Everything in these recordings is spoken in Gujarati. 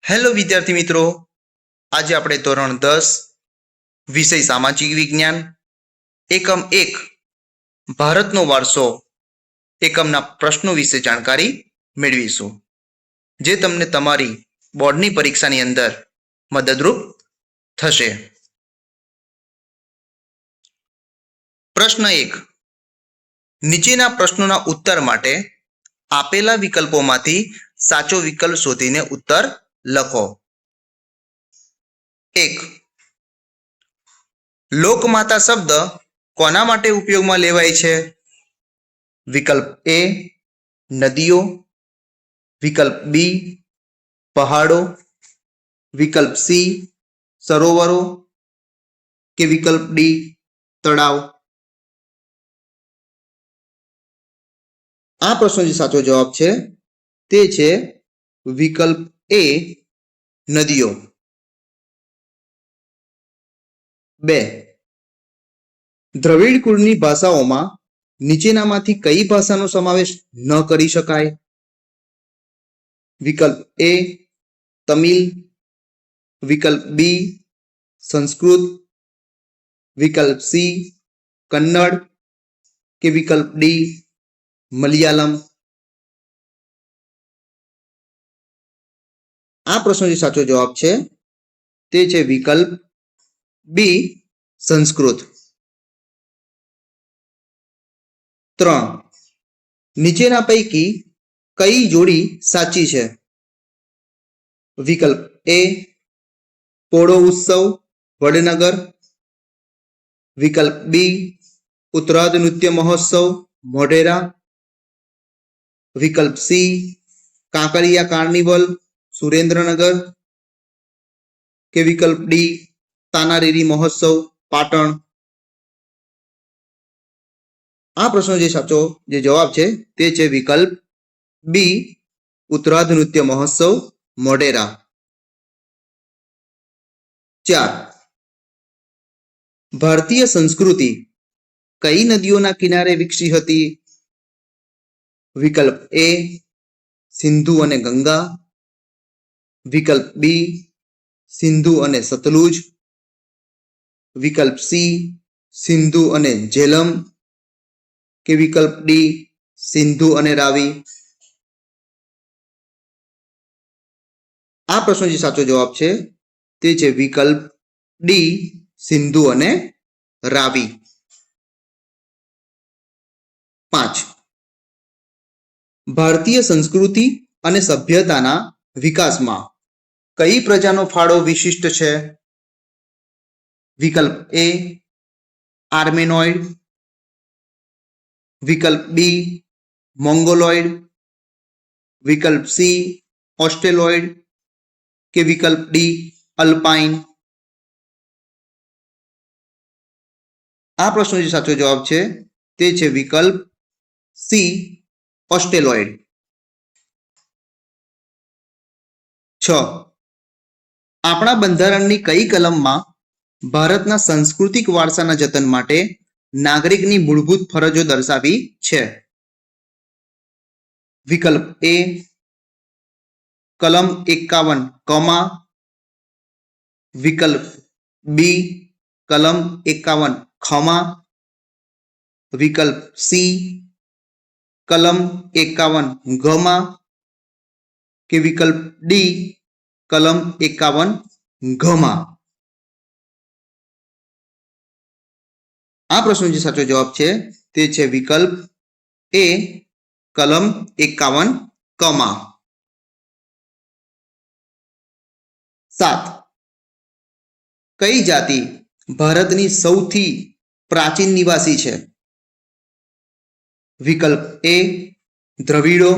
હેલો વિદ્યાર્થી મિત્રો, આજે આપણે ધોરણ 10 વિષય સામાજિક વિજ્ઞાન એકમ 1 ભારતનો વારસો એકમના પ્રશ્નો વિશે જાણકારી મેળવીશું, જે તમને તમારી બોર્ડની પરીક્ષાની અંદર મદદરૂપ થશે. પ્રશ્ન 1. નીચેના પ્રશ્નોના ઉત્તર માટે આપેલા વિકલ્પોમાંથી સાચો વિકલ્પ શોધીને ઉત્તર લખો. 1. લોકમાતા શબ્દ કોના માટે ઉપયોગમાં લેવાય છે? વિકલ્પ એ નદીઓ, વિકલ્પ બી પહાડો, વિકલ્પ સી સરોવરો કે વિકલ્પ ડી તળાવ. આ પ્રશ્નનો જે સાચો જવાબ છે તે છે વિકલ્પ એ નદીઓ. 2. દ્રવિડ કુળની ભાષાઓમાં નીચેનામાંથી કઈ ભાષાનો સમાવેશ ન કરી શકાય? વિકલ્પ એ તમિલ, વિકલ્પ બી સંસ્કૃત, વિકલ્પ સી કન્નડ કે વિકલ્પ ડી મલયાલમ. આ પ્રશ્નનો જે સાચો જવાબ છે તે છે વિકલ્પ બી સંસ્કૃત. 3. નીચેના પૈકી કઈ જોડી સાચી છે? વિકલ્પ એ પોળો ઉત્સવ વડનગર, વિકલ્પ બી ઉત્તરાધ નૃત્ય મહોત્સવ મોઢેરા, વિકલ્પ સી કાંકરિયા કાર્નિવલ સુરેન્દ્રનગર કે વિકલ્પ ડી તાનારીરી મહોત્સવ પાટણ. આ પ્રશ્નનો જે સાચો જે જવાબ છે તે છે વિકલ્પ બી ઉત્તરાધ નૃત્ય મહોત્સવ મોઢેરા. 4. ભારતીય સંસ્કૃતિ કઈ નદીઓના કિનારે વિકસી હતી? વિકલ્પ એ સિંધુ અને ગંગા, વિકલ્પ બી સિંધુ અને સતલુજ, વિકલ્પ સી સિંધુ અને ઝેલમ કે વિકલ્પ ડી સિંધુ અને રાવી. આ પ્રશ્નનો જે સાચો જવાબ છે તે છે વિકલ્પ ડી સિંધુ અને રાવી. 5. ભારતીય સંસ્કૃતિ અને સભ્યતાના વિકાસમાં કઈ પ્રજાનો ફાળો વિશિષ્ટ છે? વિકલ્પ એ આર્મેનોઇડ, વિકલ્પ બી મોંગોલોઇડ, વિકલ્પ સી ઓસ્ટ્રેલોઇડ કે વિકલ્પ ડી અલ્પાઇન. આ પ્રશ્નનો જે સાચો જવાબ છે તે છે વિકલ્પ સી ઓસ્ટ્રેલોઇડ. 6. આપણા બંધારણની કઈ કલમમાં ભારતના સાંસ્કૃતિક વારસાના જતન માટે નાગરિકની મૂળભૂત ફરજો દર્શાવી છે? વિકલ્પ એ કલમ 51 વિકલ્પ બી કલમ 51 વિકલ્પ સી કલમ 51 કે વિકલ્પ ડી કલમ 51. આ પ્રશ્નનો જે સાચો જવાબ છે તે છે વિકલ્પ એ કલમ 51. 7. કઈ જાતિ ભારતની સૌથી પ્રાચીન નિવાસી છે? વિકલ્પ એ દ્રવિડો,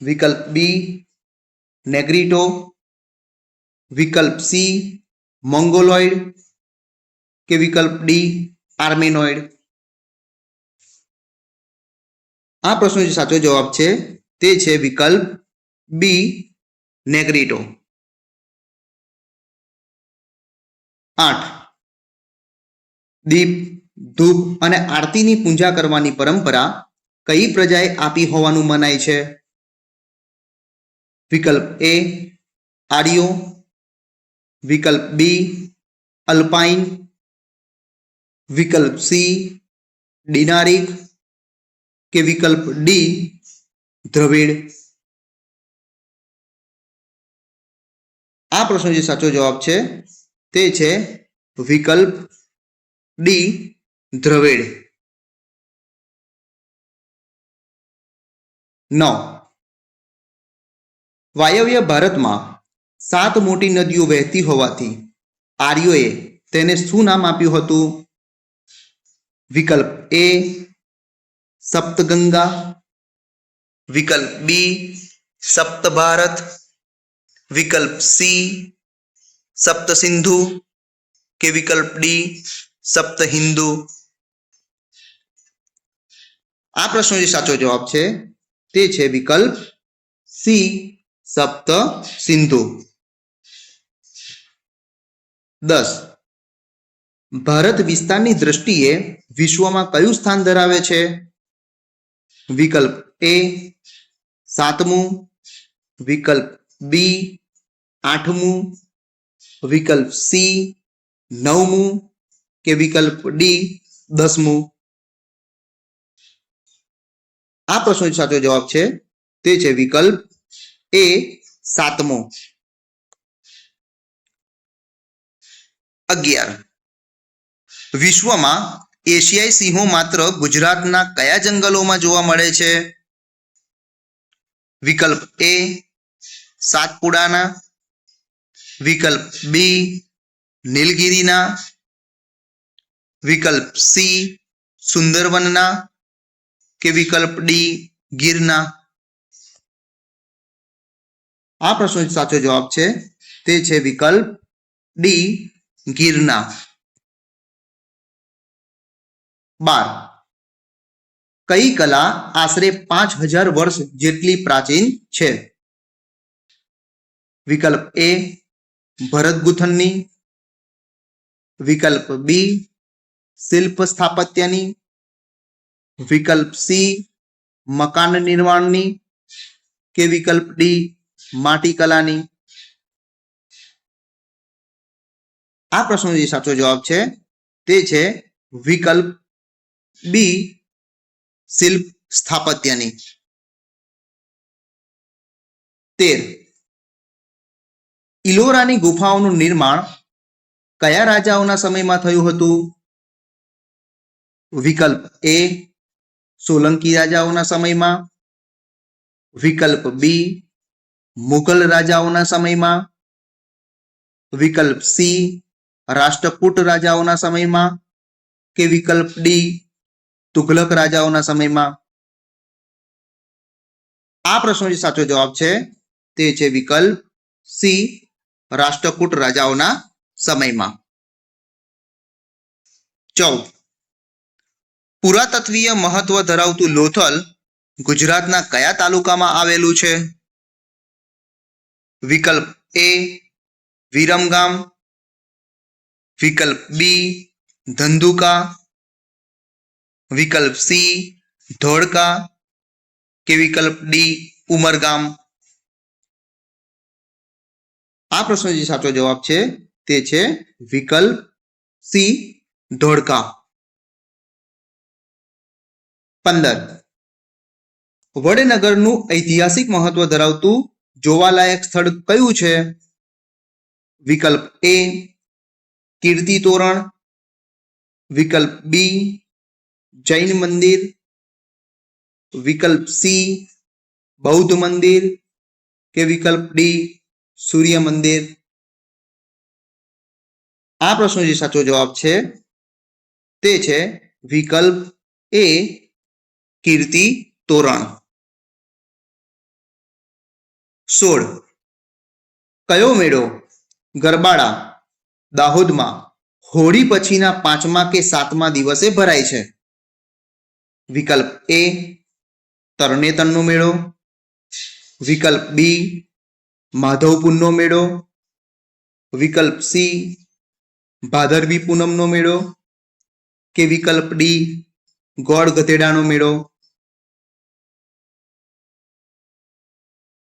વિકલ્પ બી નેગ્રીટો, વિકલ્પ સી મોંગોલોઇડ કે વિકલ્પ ડી આર્મેનોઇડ. આ પ્રશ્નનો જે સાચો જવાબ છે તે છે વિકલ્પ બી નેગ્રીટો. 8. દીપ, ધૂપ અને આરતીની પૂજા કરવાની પરંપરા કઈ પ્રજાએ આપી હોવાનું મનાય છે? વિકલ્પ એ આડિયો, વિકલ્પ બી અલ્પાઇન, વિકલ્પ સી ડિનારિક કે વિકલ્પ ડી દ્રવિડ. આ પ્રશ્નો જે સાચો જવાબ છે તે છે વિકલ્પ ડી દ્રવિડ. 9. વાયવ્ય ભારતમાં 7 મોટી નદીઓ વહેતી હોવાથી આર્યોએ તેને શું નામ આપ્યું હતું? વિકલ્પ એ સપ્તગંગા, વિકલ્પ બી સપ્ત ભારત, વિકલ્પ સી સપ્ત સિંધુ કે વિકલ્પ ડી સપ્ત હિન્દુ. આ પ્રશ્નો જે સાચો જવાબ છે તે છે વિકલ્પ સી સપ્ત સિંધુ. 10. ભારત વિસ્તારની દ્રષ્ટિએ વિશ્વમાં કયું સ્થાન ધરાવે છે? વિકલ્પ એ 7મું, વિકલ્પ બી 8મું, વિકલ્પ સી 9મું કે વિકલ્પ ડી 10મું. આ પ્રશ્નો સાચો જવાબ છે તે છે વિકલ્પ એ 7મો. 11. વિશ્વમાં એશિયાઈ સિંહો માત્ર ગુજરાતના કયા જંગલોમાં જોવા મળે છે? વિકલ્પ એ સાતપુડાના, વિકલ્પ બી નીલગિરીના, વિકલ્પ સી સુંદરવનના કે વિકલ્પ ડી ગીરના. આ પ્રશ્નો સાચો જવાબ છે તે છે વિકલ્પ ડી ગીરના. 12. કઈ કલા આશરે 5000 વર્ષ જેટલી પ્રાચીન છે? વિકલ્પ એ ભરત ગૂંથણની, વિકલ્પ બી શિલ્પ સ્થાપત્યની, વિકલ્પ સી મકાન નિર્માણની કે વિકલ્પ ડી માટી કલાની. આ પ્રશ્નો જે સાચો જવાબ છે તે છે વિકલ્પ બી શિલ્પ સ્થાપત્યની. 13. ઇલોરાની ગુફાઓનું નિર્માણ કયા રાજાઓના સમયમાં થયું હતું? વિકલ્પ એ સોલંકી રાજાઓના સમયમાં, વિકલ્પ બી મુઘલ રાજાઓના સમયમાં, વિકલ્પ સી રાષ્ટ્રકૂટ રાજાઓના સમયમાં કે વિકલ્પ ડી તુઘલક રાજાઓના સમયમાં. આ પ્રશ્નો જે સાચો જવાબ છે તે છે વિકલ્પ સી રાષ્ટ્રકૂટ રાજાઓના સમયમાં. 14. પુરાતત્વીય મહત્વ ધરાવતું લોથલ ગુજરાતના કયા તાલુકામાં આવેલું છે? વિકલ્પ એ વિરમગામ, વિકલ્પ બી ધંધુકા, વિકલ્પ સી ધોળકા કે વિકલ્પ ડી ઉમરગામ. આ પ્રશ્નો જે સાચો જવાબ છે તે છે વિકલ્પ સી ધોળકા. 15. વડનગરનું ઐતિહાસિક મહત્વ ધરાવતું જોવાલાયક સ્થળ કયું છે? વિકલ્પ એ કીર્તિ તોરણ, વિકલ્પ બી જૈન મંદિર, વિકલ્પ સી બૌદ્ધ મંદિર કે વિકલ્પ ડી સૂર્ય મંદિર. આ પ્રશ્નો જે સાચો જવાબ છે તે છે વિકલ્પ એ કીર્તિ તોરણ. 16. કયો મેળો ગરબાડા દાહોદમાં હોળી પછીના 5મા કે 7મા દિવસે ભરાય છે? વિકલ્પ એ તરણેતરનો મેળો, વિકલ્પ બી માધવપુરનો મેળો, વિકલ્પ સી ભાદરવી પૂનમનો મેળો કે વિકલ્પ ડી ગોળ ગધેડાનો મેળો.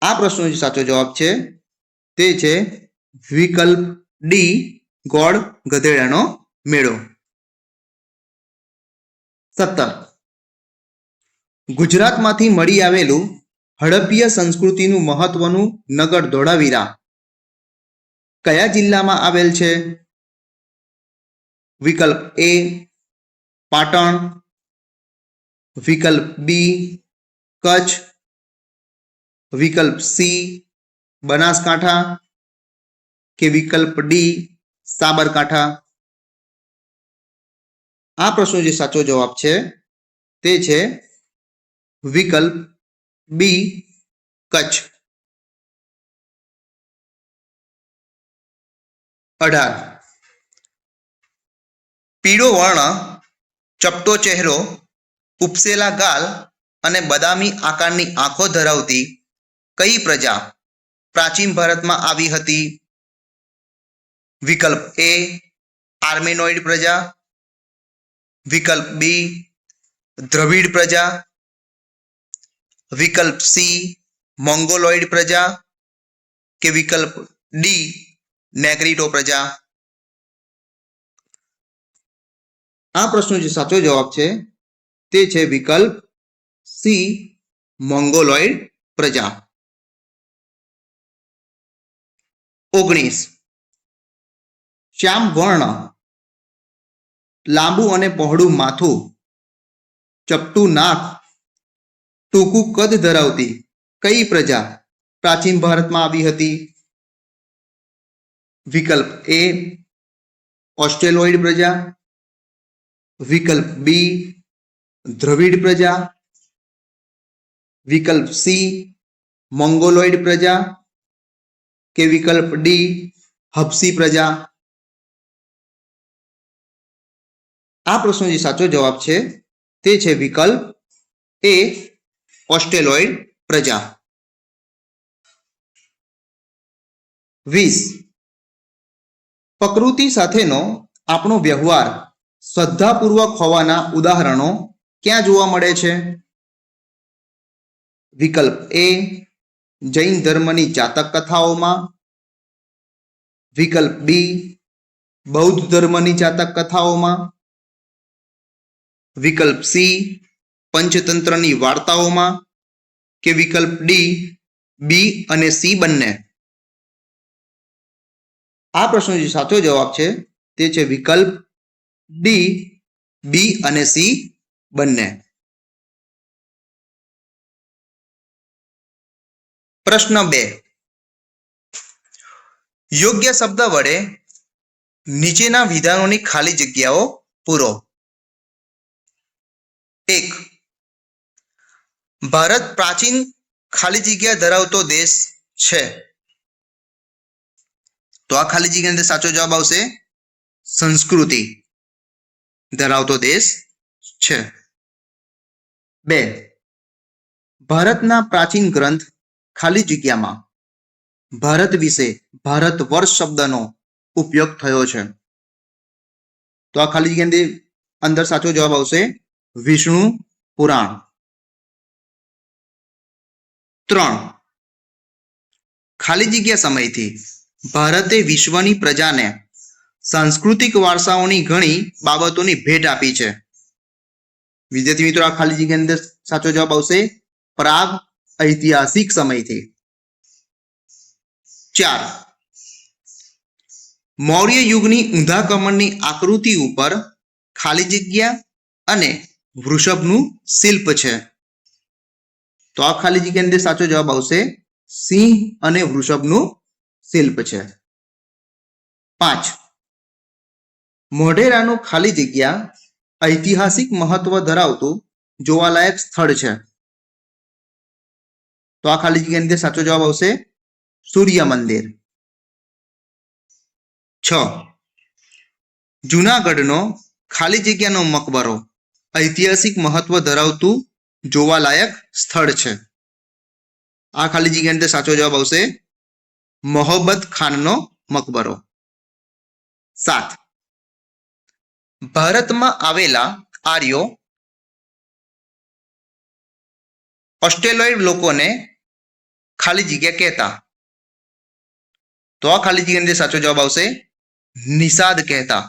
આ પ્રશ્નો જે સાચો જવાબ છે તે છે વિકલ્પ ડી ગોળ ગધેડાનો મેળો. 17. ગુજરાતમાંથી મળી આવેલું હડપ્પીય સંસ્કૃતિનું મહત્વનું નગર ધોળાવીરા કયા જિલ્લામાં આવેલ છે? વિકલ્પ એ પાટણ, વિકલ્પ બી કચ્છ, વિકલ્પ સી બનાસકાંઠા કે વિકલ્પ ડી સાબરકાંઠા. આ પ્રશ્નો જે સાચો જવાબ છે તે છે વિકલ્પ બી કચ્છ. 18. પીળો વર્ણ, ચપટો ચહેરો, ઉપસેલા ગાલ અને બદામી આકારની આંખો ધરાવતી કઈ પ્રજા પ્રાચીન ભારતમાં આવી હતી? વિકલ્પ એ આર્મેનોઇડ પ્રજા, વિકલ્પ બી દ્રવિડ પ્રજા, વિકલ્પ સી મોંગોલોઇડ પ્રજા કે વિકલ્પ ડી નેગ્રીટો પ્રજા. આ પ્રશ્નો જે સાચો જવાબ છે તે છે વિકલ્પ સી મોંગોલોઇડ પ્રજા. 19. શ્યામ વર્ણ, લાંબુ અને પહોળું માથું, ચપટું નાક, ટૂંકું કદ ધરાવતી કઈ પ્રજા પ્રાચીન ભારતમાં આવી હતી? વિકલ્પ એ ઓસ્ટ્રેલોઇડ પ્રજા, વિકલ્પ બી દ્રવિડ પ્રજા, વિકલ્પ સી મોંગોલોઇડ પ્રજા કે વિકલ્પ ડી હબસી પ્રજા. આ પ્રશ્નો જે સાચો જવાબ છે તે છે વિકલ્પ એ ઓસ્ટ્રેલોઇડ પ્રજા. 20. પ્રકૃતિ સાથેનો આપણો વ્યવહાર શ્રદ્ધાપૂર્વક હોવાના ઉદાહરણો ક્યાં જોવા મળે છે? વિકલ્પ એ જૈન ધર્મની જાતક કથાઓમાં, વિકલ્પ બી બૌદ્ધ ધર્મની જાતક કથાઓમાં, વિકલ્પ સી પંચતંત્રની વાર્તાઓમાં કે વિકલ્પ ડી બી અને સી બંને. આ પ્રશ્નો જે સાચો જવાબ છે તે છે વિકલ્પ ડી બી અને સી બંને. પ્રશ્ન 2. યોગ્ય શબ્દ વડે નીચેના વિધાનોની ખાલી જગ્યાઓ પૂરો. 1. ભારત પ્રાચીન ખાલી જગ્યા ધરાવતો દેશ છે. તો આ ખાલી જગ્યાની અંદર સાચો જવાબ આવશે સંસ્કૃતિ ધરાવતો દેશ છે. 2. ભારતના પ્રાચીન ગ્રંથ ખાલી જગ્યામાં ભારત વિશે ભારત વર્ષ શબ્દનો ઉપયોગ થયો છે. તો આ ખાલી જગ્યાની અંદર સાચો જવાબ આવશે વિષ્ણુ પુરાણ. 3. ખાલી જગ્યા સમયથી ભારતે વિશ્વની પ્રજાને સાંસ્કૃતિક વારસાઓની ઘણી બાબતોની ભેટ આપી છે. વિદ્યાર્થી મિત્રો આ ખાલી જગ્યાની અંદર સાચો જવાબ આવશે પ્રાગ ઐતિહાસિક સમયથી. 4. મૌર્ય યુગની ઊંધા કમળની આકૃતિ ઉપર ખાલી જગ્યા અને વૃષભનું શિલ્પ છે. તો આ ખાલી જગ્યાની અંદર સાચો જવાબ આવશે સિંહ અને વૃષભનું શિલ્પ છે. 5. મોઢેરાનું ખાલી જગ્યા ઐતિહાસિક મહત્વ ધરાવતું જોવાલાયક સ્થળ છે. તો આ ખાલી જગ્યાની અંદર સાચો જવાબ આવશે સૂર્ય મંદિર. 6. જૂનાગઢનો ખાલી જગ્યાનો મકબરો ઐતિહાસિક મહત્વ ધરાવતું જોવાલાયક સ્થળ છે. આ ખાલી જગ્યાની અંદર સાચો જવાબ આવશે મોહબ્બત ખાનનો મકબરો. 7. ભારતમાં આવેલા આર્યો ઓસ્ટ્રેલોઇડ લોકોને ખાલી જગ્યા કહેતા. તો આ ખાલી જગ્યાની અંદર સાચો જવાબ આવશે નિષાદ કહેતા.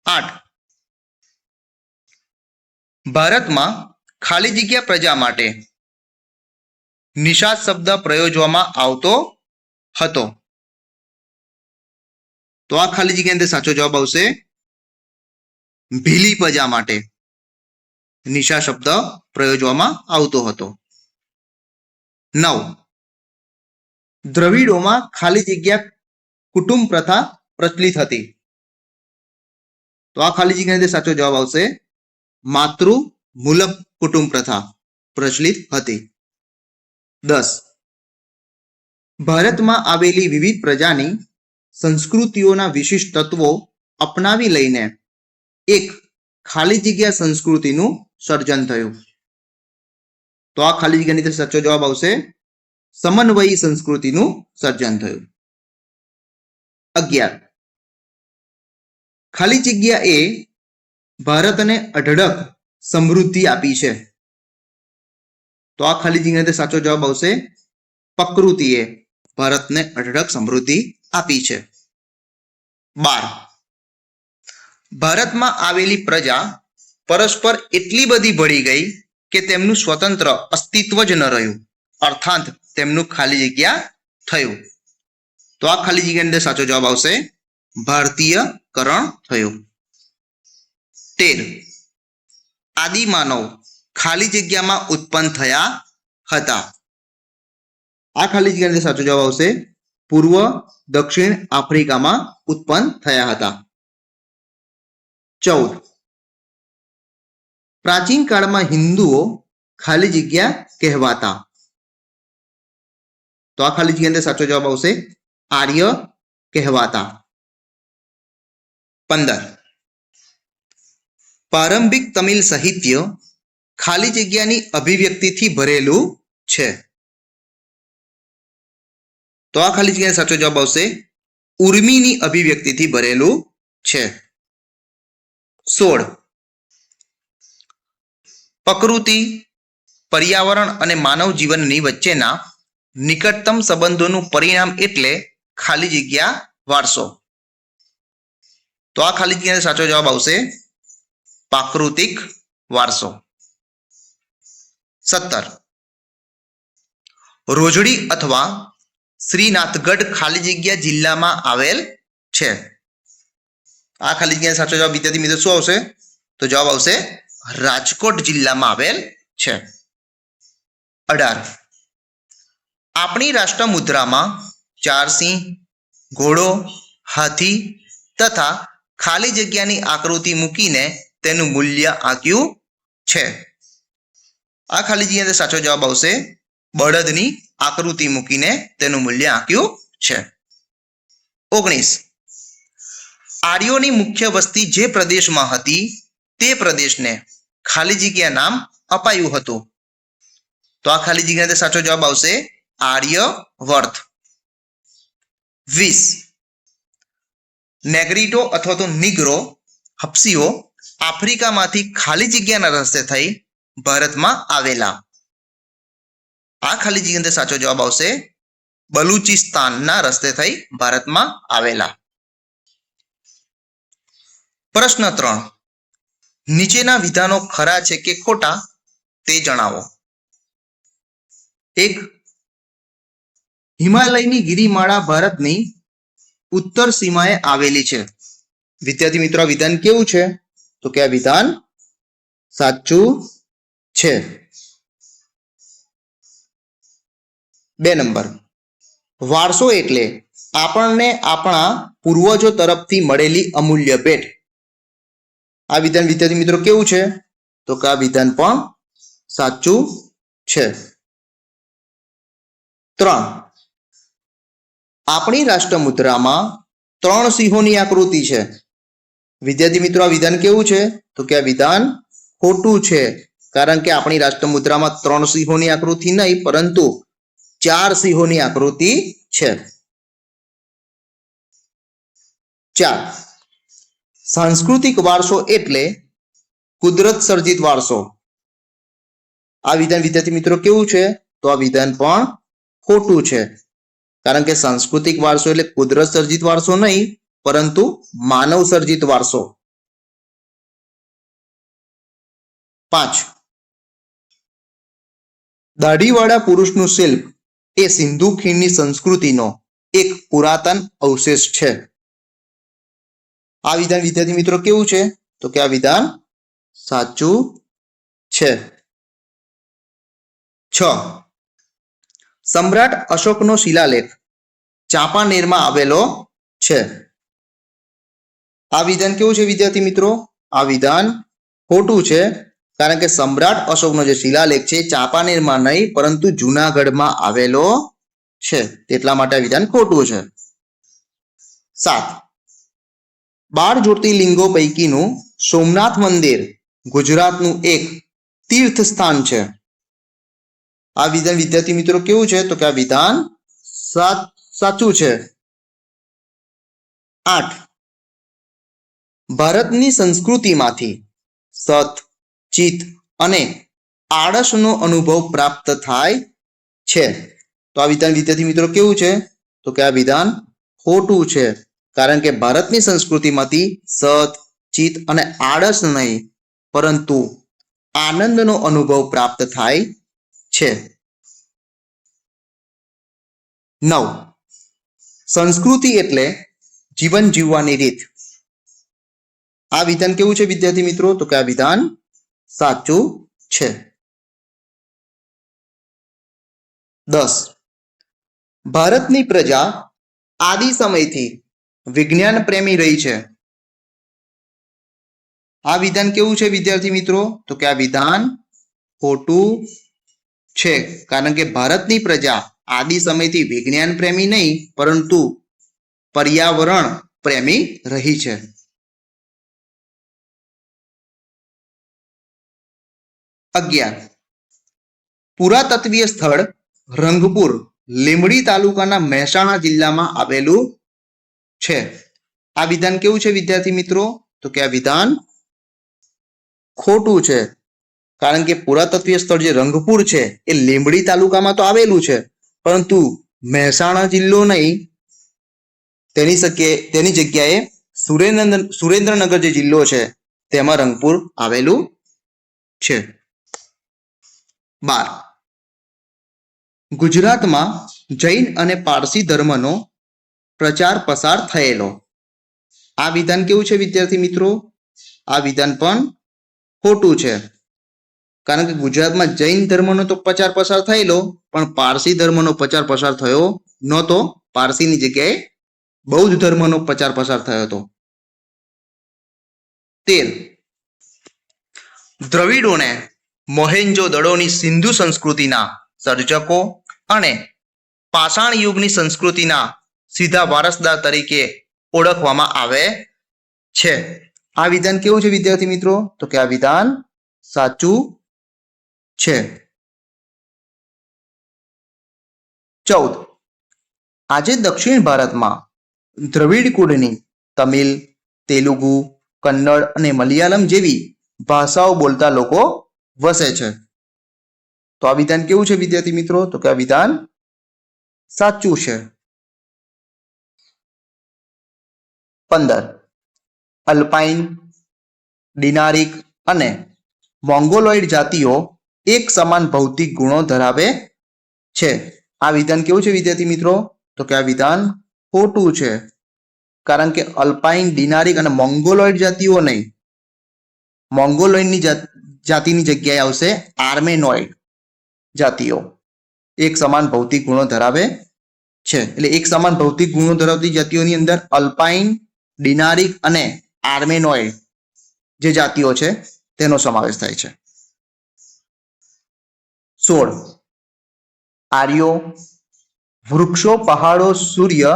8. ભારતમાં ખાલી જગ્યા પ્રજા માટે નિષાદ શબ્દ પ્રયોજવામાં આવતો હતો. તો આ ખાલી જગ્યાની અંદર સાચો જવાબ આવશે ભીલી પ્રજા માટે નિષાદ શબ્દ પ્રયોજવામાં આવતો હતો. 9. દ્રવિડોમાં ખાલી જગ્યા કુટુંબ પ્રથા પ્રચલિત હતી. તો આ ખાલી જગ્યાની અંદર સાચો જવાબ આવશે માતૃ મૂલક કુટુંબ પ્રથા પ્રચલિત હતી. 10. ભારતમાં આવેલી વિવિધ પ્રજાની સંસ્કૃતિઓના વિશિષ્ટ તત્વો અપનાવી લઈને એક ખાલી જગ્યા સંસ્કૃતિનું સર્જન થયું. તો આ ખાલી જગ્યાની અંદર સાચો જવાબ આવશે સમન્વયી સંસ્કૃતિનું સર્જન થયું. 11. ખાલી જગ્યા એ ભારતને અઢળક સમૃદ્ધિ આપી છે. તો આ ખાલી જગ્યાની અંદર સાચો જવાબ આવશે પ્રકૃતિએ ભારતને અઢળક સમૃદ્ધિ આપી છે. 12. ભારતમાં આવેલી પ્રજા પરસ્પર એટલી બધી ભળી ગઈ કે તેમનું સ્વતંત્ર અસ્તિત્વ જ ન રહ્યું, અર્થાત તેમનું ખાલી જગ્યા થયું. તો આ ખાલી જગ્યાની અંદર સાચો જવાબ આવશે ભારતીયકરણ થયું. 13. આદિમાનવ ખાલી જગ્યામાં ઉત્પન્ન થયા હતા. આ ખાલી જગ્યાની અંદર સાચો જવાબ આવશે પૂર્વ દક્ષિણ આફ્રિકામાં ઉત્પન્ન થયા હતા. 14. પ્રાચીન કાળમાં હિન્દુઓ ખાલી જગ્યા કહેવાતા. તો આ ખાલી જગ્યાની અંદર સાચો જવાબ આવશે આર્ય કહેવાતા. 15. પ્રારંભિક તમિલ સાહિત્ય ખાલી જગ્યાની અભિવ્યક્તિથી ભરેલું છે. તો આ ખાલી જગ્યાનો સાચો જવાબ આવશે ઉર્મિની અભિવ્યક્તિથી ભરેલું છે. 16. પ્રકૃતિ, પર્યાવરણ અને માનવ જીવનની વચ્ચેના નિકટતમ સંબંધોનું પરિણામ એટલે ખાલી જગ્યા વારસો. તો આ ખાલી જગ્યાનો સાચો જવાબ આવશે પ્રાકૃતિક વારસો. 17. રોજડી અથવા શ્રીનાથગઢ ખાલી જગ્યા જિલ્લામાં આવેલ છે. આ ખાલી જગ્યાનો સાચો જવાબ વિદ્યાર્થી મિત્રો શું આવશે? તો જવાબ આવશે રાજકોટ જિલ્લામાં આવેલ છે. 18. આપણી રાષ્ટ્ર મુદ્રામાં 4 સિંહ, ઘોડો, હાથી તથા ખાલી જગ્યાની આકૃતિ મૂકીને તેનું મૂલ્ય આંક્યું છે. આ ખાલી જગ્યાનો સાચો જવાબ આવશે બળદની આકૃતિ મૂકીને તેનું મૂલ્ય આંક્યું છે. 19. આર્યોની મુખ્ય વસ્તી જે પ્રદેશમાં હતી તે પ્રદેશને ખાલી જગ્યા નામ અપાયું હતું. તો આ ખાલી જગ્યાનો સાચો જવાબ આવશે આર્યવર્ત. 20. નેગ્રીટો અથવા તો નિગ્રો હપ્સીઓ આફ્રિકામાંથી ખાલી જગ્યાના રસ્તે થઈ ભારતમાં આવેલા. આ ખાલી જગ્યાનો સાચો જવાબ આવશે બલુચિસ્તાનના રસ્તે થઈ ભારતમાં આવેલા. પ્રશ્ન 3. નીચેના વિધાનો ખરા છે કે ખોટા તે જણાવો. 1. હિમાલયની ગિરિમાળા ભારતની ઉત્તર સીમાએ આવેલી છે. વિદ્યાર્થી મિત્રો આ વિધાન કેવું છે? તો કે આ વિધાન સાચું છે. 2 નંબર, વારસો એટલે આપણને આપણા પૂર્વજો તરફથી મળેલી અમૂલ્ય ભેટ. આ વિધાન વિદ્યાર્થી મિત્રો કેવું છે? તો કે આ વિધાન પણ સાચું છે. 3. આપણી રાષ્ટ્ર મુદ્રામાં 3 સિંહોની આકૃતિ છે. વિદ્યાર્થી મિત્રો આ વિધાન કેવું છે? તો કે આ વિધાન ખોટું છે, કારણ કે આપણી રાષ્ટ્ર મુદ્રામાં 3 સિંહોની આકૃતિ નહીં પરંતુ 4 સિંહોની આકૃતિ છે. 4. સાંસ્કૃતિક વારસો એટલે કુદરત સર્જિત વારસો. આ વિધાન વિદ્યાર્થી મિત્રો કેવું છે? તો આ વિધાન પણ ખોટું છે, કારણ કે સાંસ્કૃતિક વારસો એટલે કુદરત સર્જિત વારસો નહીં, પરંતુ માનવ સર્જિત વારસો. 5. દાઢીવાળા પુરુષનું શિલ્પ એ સિંધુ ખીણની સંસ્કૃતિનો એક પુરાતન અવશેષ છે. આ વિધાન વિદ્યાર્થી મિત્રો કેવું છે? તો કે આ વિધાન સાચું છે. 6. સમ્રાટ અશોકનો શિલાલેખ ચાંપાનેરમાં આવેલો છે. આ વિધાન કેવું છે વિદ્યાર્થી મિત્રો? આ વિધાન ખોટું છે, કારણ કે સમ્રાટ અશોકનો જે શિલાલેખ છે ચાંપાનેરમાં નહીં પરંતુ જુનાગઢમાં આવેલો છે, એટલા માટે આ વિધાન ખોટું છે. 7. 12 જ્યોતિર્લિંગો પૈકીનું સોમનાથ મંદિર ગુજરાતનું એક તીર્થ સ્થાન છે. આ વિધાન વિદ્યાર્થી મિત્રો કેવું છે? તો કે આ વિધાન સાચું છે. 8. ભારતની સંસ્કૃતિમાંથી સત, ચિત્ત અને આળસનો અનુભવ પ્રાપ્ત થાય છે. તો આ વિધાન વિદ્યાર્થી મિત્રો કેવું છે? તો કે આ વિધાન ખોટું છે, કારણ કે ભારતની સંસ્કૃતિમાંથી સત, ચિત્ત અને આળસ નહીં પરંતુ આનંદનો અનુભવ પ્રાપ્ત થાય છે. 9. સંસ્કૃતિ એટલે જીવન જીવવાની રીત. આ વિધાન કેવું છે વિદ્યાર્થી મિત્રો? તો કે આ વિધાન સાચું છે. 10. ભારતની પ્રજા આદિ સમયથી વિજ્ઞાન પ્રેમી રહી છે. આ વિધાન કેવું છે વિદ્યાર્થી મિત્રો? તો કે આ વિધાન ખોટું છે, કારણ કે ભારતની પ્રજા આદિ સમયથી વિજ્ઞાન પ્રેમી નહીં પરંતુ પર્યાવરણ પ્રેમી રહી છે. 11. પુરાતત્વીય સ્થળ રંગપુર લીંબડી તાલુકાના મહેસાણા જિલ્લામાં આવેલું છે. આ વિધાન કેવું છે વિદ્યાર્થી મિત્રો? તો કે આ વિધાન ખોટું છે, કારણ કે પુરાતત્વીય સ્થળ જે રંગપુર છે એ લીંબડી તાલુકામાં તો આવેલું છે, પરંતુ મહેસાણા જિલ્લો નહીં, તેની જગ્યાએ સુરેન્દ્રનગર જે જિલ્લો છે તેમાં રંગપુર આવેલું છે. 12. ગુજરાતમાં જૈન અને પારસી ધર્મનો પ્રચાર પ્રસાર થયેલો. આ વિધાન કેવું છે વિદ્યાર્થી મિત્રો? આ વિધાન પણ ખોટું છે, કારણ કે ગુજરાતમાં જૈન ધર્મનો તો પ્રચાર પ્રસાર થયેલો પણ પારસી ધર્મનો પ્રચાર પ્રસાર થયો નહોતો. પારસીની જગ્યાએ બૌદ્ધ ધર્મનો પ્રચાર પ્રસાર થયો હતો. 13. દ્રવિડોને મોહેન્જો દડોની સિંધુ સંસ્કૃતિના સર્જકો અને પાષાણ યુગની સંસ્કૃતિના સીધા વારસદાર તરીકે ઓળખવામાં આવે છે. આ વિધાન કેવું છે વિદ્યાર્થી મિત્રો? તો કે આ વિધાન સાચું છે. 14. આજે દક્ષિણ ભારતમાં દ્રવિડ કુળની તમિલ, તેલુગુ, કન્નડ અને મલયાલમ જેવી ભાષાઓ બોલતા લોકો વસે છે. તો આ વિધાન કેવું છે વિદ્યાર્થી મિત્રો? તો કે આ વિધાન સાચું છે. 15. અલ્પાઇન, ડિનારિક અને મોંગોલોઇડ જાતિઓ એક સમાન ભૌતિક ગુણો ધરાવે છે. આ વિધાન કેવું છે વિદ્યાર્થી મિત્રો? તો કે આ વિધાન ખોટું છે, કારણ કે અલ્પાઇન, ડિનારિક અને મોંગોલોઇડ જાતિઓ નહીં, મોંગોલોઇડની જાતિની જગ્યાએ આવશે આર્મેનોઇડ જાતિઓ એક સમાન ભૌતિક ગુણો ધરાવે છે. એટલે એક સમાન ભૌતિક ગુણો ધરાવતી જાતિઓની અંદર અલ્પાઇન, ડિનારિક અને આર્મેનોઇડ જે જાતિઓ છે તેનો સમાવેશ થાય છે. 16. આર્યો વૃક્ષો, પહાડો, સૂર્ય,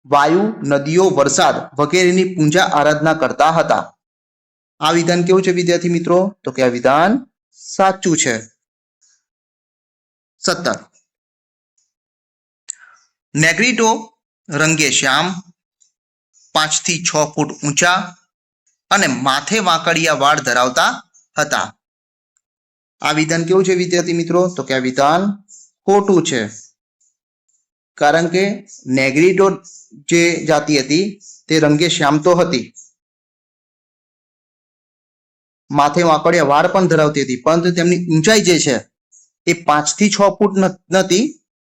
વાયુ, નદીઓ, વરસાદ વગેરેની પૂજા આરાધના કરતા હતા. આ વિધાન કેવું છે વિદ્યાર્થી મિત્રો? તો કે આ વિધાન સાચું છે. 17. નેગ્રીટો રંગે શ્યામ, 5 થી 6 ફૂટ ઊંચા અને માથે વાંકડિયા વાળ ધરાવતા હતા. આ વિધાન કેવું છે વિદ્યાર્થી મિત્રો? તો કે આ વિધાન ખોટું છે, કારણ કે નેગ્રીટો જે જાતિ હતી તે રંગે શ્યામ તો હતી, માથે વાંકડિયા વાળ પણ ધરાવતી હતી, પરંતુ તેમની ઊંચાઈ જે છે એ 5 થી 6 ફૂટ નથી,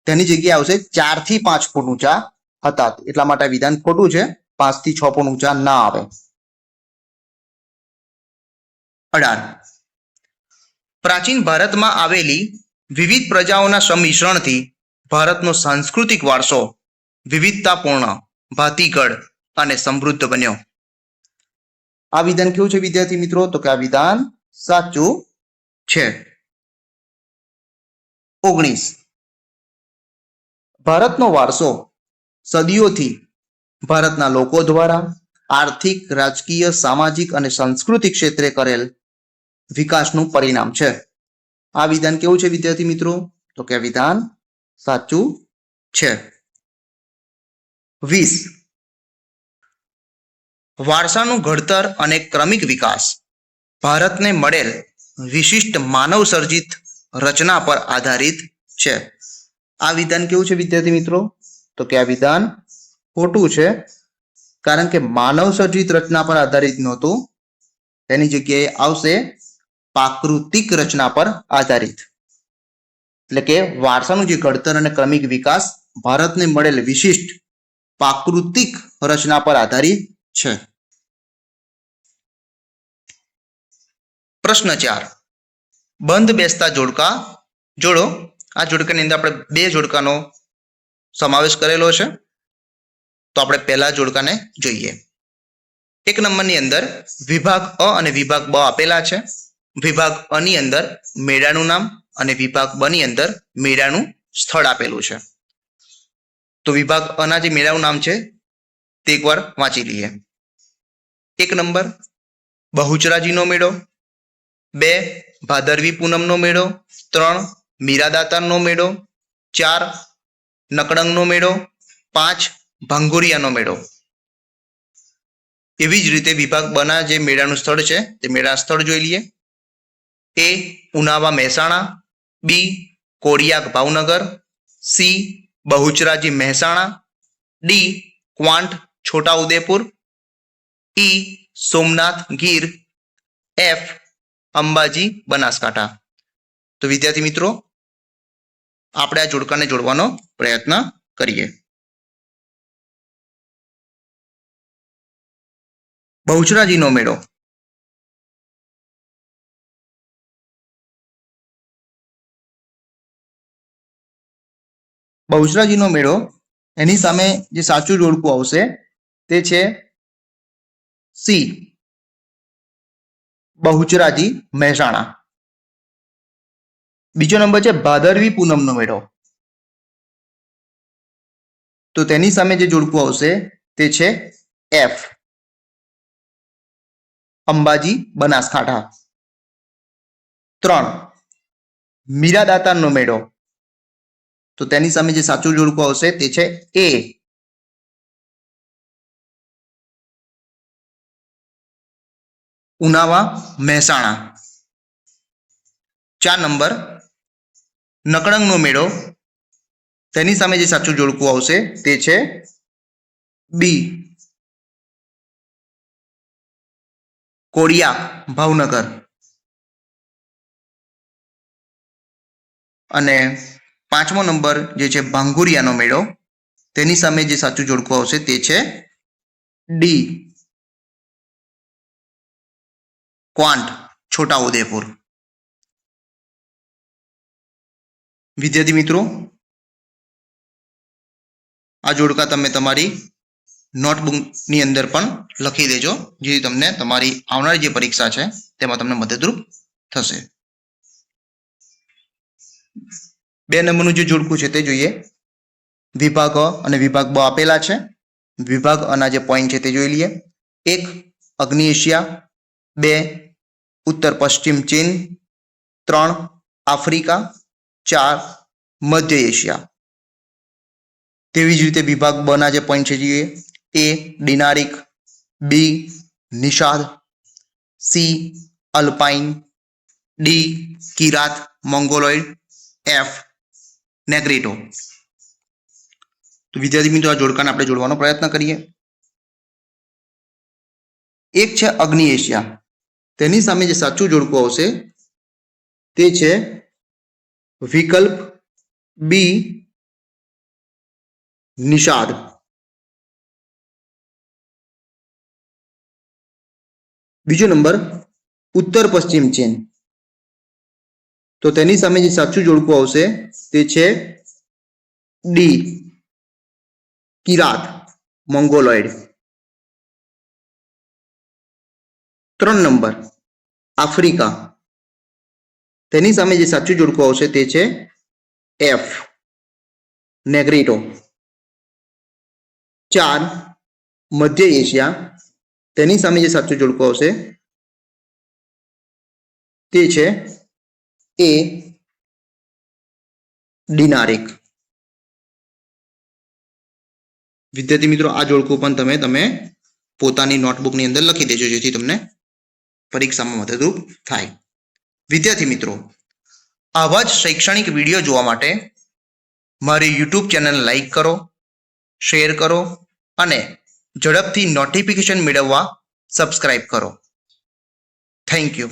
તેની જગ્યાએ આવશે 4 થી 5 ફૂટ ઊંચા હતા. એટલા માટે વિધાન ખોટું છે. 5 થી 6 ફૂટ ઊંચા ના આવે. 18. પ્રાચીન ભારતમાં આવેલી વિવિધ પ્રજાઓના સંમિશ્રણથી ભારતનો સાંસ્કૃતિક વારસો વિવિધતાપૂર્ણ, ભાતીગળ અને સમૃદ્ધ બન્યો. આ વિધાન કેવું છે વિદ્યાર્થી મિત્રો? તો કે આ વિધાન સાચું છે. 19. ભારતનો વારસો સદીઓથી ભારતના લોકો દ્વારા આર્થિક, રાજકીય, સામાજિક અને સાંસ્કૃતિક ક્ષેત્રે કરેલ વિકાસનું પરિણામ છે. આ વિધાન કેવું છે વિદ્યાર્થી મિત્રો? તો કે આ વિધાન સાચું છે. 20. વારસાનું ઘડતર અને ક્રમિક વિકાસ ભારતને મળેલ વિશિષ્ટ માનવ સર્જિત રચના પર આધારિત છે. આ વિધાન કેવું છે વિદ્યાર્થી મિત્રો? તો કે આ વિધાન ખોટું છે, કારણ કે માનવ સર્જિત રચના પર આધારિત નહોતું, તેની જગ્યાએ આવશે પ્રાકૃતિક રચના પર આધારિત. એટલે કે વારસાનું જે ઘડતર અને ક્રમિક વિકાસ ભારતને મળેલ વિશિષ્ટ પ્રાકૃતિક રચના પર આધારિત છે. પ્રશ્ન 4. બંધ બેસતા જોડકા જોડો. આ જોડકાની અંદર આપણે 2 જોડકાનો સમાવેશ કરેલો છે. તો આપણે પહેલા જોડકાને જોઈએ. 1 નંબરની અંદર વિભાગ અ અને વિભાગ બ આપેલા છે. વિભાગ અ ની અંદર મેળાનું નામ અને વિભાગ બ ની અંદર મેળાનું સ્થળ આપેલું છે. તો વિભાગ અ ના જે મેળાનું નામ છે તે એકવાર વાંચી લઈએ. 1 નંબર બહુચરાજીનો મેળો, 2 ભાદરવી પૂનમનો મેળો, 3 મીરાદાતારનો મેળો, 4 નકળંગનો મેળો, 5 ભાંગોરિયાનો મેળો. એવી જ રીતે વિભાગ બ ના જે મેળાનું સ્થળ છે તે મેળા સ્થળ જોઈ લઈએ. એ ઉનાવા મહેસાણા, બી કોડિયાક ભાવનગર, સી બહુચરાજી મહેસાણા, ડી ક્વાંટ છોટાઉદેપુર, ઈ સોમનાથ ગીર, એફ અંબાજી બનાસકાંઠા. તો વિદ્યાર્થી મિત્રો આપણે આ જોડકાને જોડવાનો પ્રયત્ન કરીએ. બહુચરાજીનો મેળો. બહુચરાજીનો મેળો એની સામે જે સાચું જોડકું આવશે તે છે સી બહુચરાજી મહેસાણા. બીજો નંબર છે ભાદરવી પૂનમનો મેળો. તો તેની સામે જે જોડકું આવશે તે છે એફ અંબાજી બનાસકાંઠા. 3 મીરાદાતારનો મેળો. તો તેની સામે જે સાચું જોડકું આવશે તે છે એ ઉનાવા મહેસાણા. 4 નંબર નકળંગનો મેળો. તેની સામે જે સાચું જોડકું આવશે તે છે બી કોડિયાક ભાવનગર. અને 5મો નંબર જે છે ભાંગુરિયાનો મેળો. તેની સામે જે સાચું જોડકું આવશે તે છે ડી ક્વાંટ છોટાઉદેપુર. વિદ્યાર્થી મિત્રો આ જોડકા તમે તમારી નોટબુકની અંદર પણ લખી દેજો, જેથી તમને તમારી આવનારી જે પરીક્ષા છે તેમાં તમને મદદરૂપ થશે. 2 નંબરનું જે જોડકું છે તે જોઈએ. વિભાગ અ અને વિભાગ બ આપેલા છે. વિભાગ અ ના જે પોઈન્ટ છે તે જોઈ લઈએ. 1 અગ્નિ એશિયા, 2 ઉત્તર પશ્ચિમ ચીન, 3 આફ્રિકા, 4 મધ્ય એશિયા. તેવી જ રીતે વિભાગ બ ના જે પોઈન્ટ છે જોઈએ. A Dinaric, B Nishad, C Alpine, D Kirat Mongoloid, F Negrito. તો વિદ્યાર્થી મિત્રો આ જોડકાને આપણે જોડવાનો પ્રયત્ન કરીએ. એક છે અગ્નિ એશિયા, તેની સામે જે સાચું જોડકું આવશે તે છે વિકલ્પ બી નિષાદ. બીજો નંબર ઉત્તર પશ્ચિમ ચીન, તો તેની સામે જે સાચું જોડકું આવશે તે છે ડી કિરાત મોંગોલોઇડ. 3 નંબર આફ્રિકા, તેની સામે જે સાચું જોડકું આવશે તે છે એફ નેગ્રીટો. 4 મધ્ય એશિયા, તેની સામે જે સાચું જોડકું આવશે તે છે એ ડિનારિક. વિદ્યાર્થી મિત્રો આ જોડકું પણ તમે પોતાની નોટબુકની અંદર લખી દેજો, જેથી તમને પરીક્ષામાં મદદરૂપ થાય. વિદ્યાર્થી મિત્રો આવા જ શૈક્ષણિક વિડીયો જોવા માટે મારી યુટ્યુબ ચેનલ લાઈક કરો, શેર કરો અને ઝડપથી નોટિફિકેશન મેળવવા સબસ્ક્રાઇબ કરો. Thank you.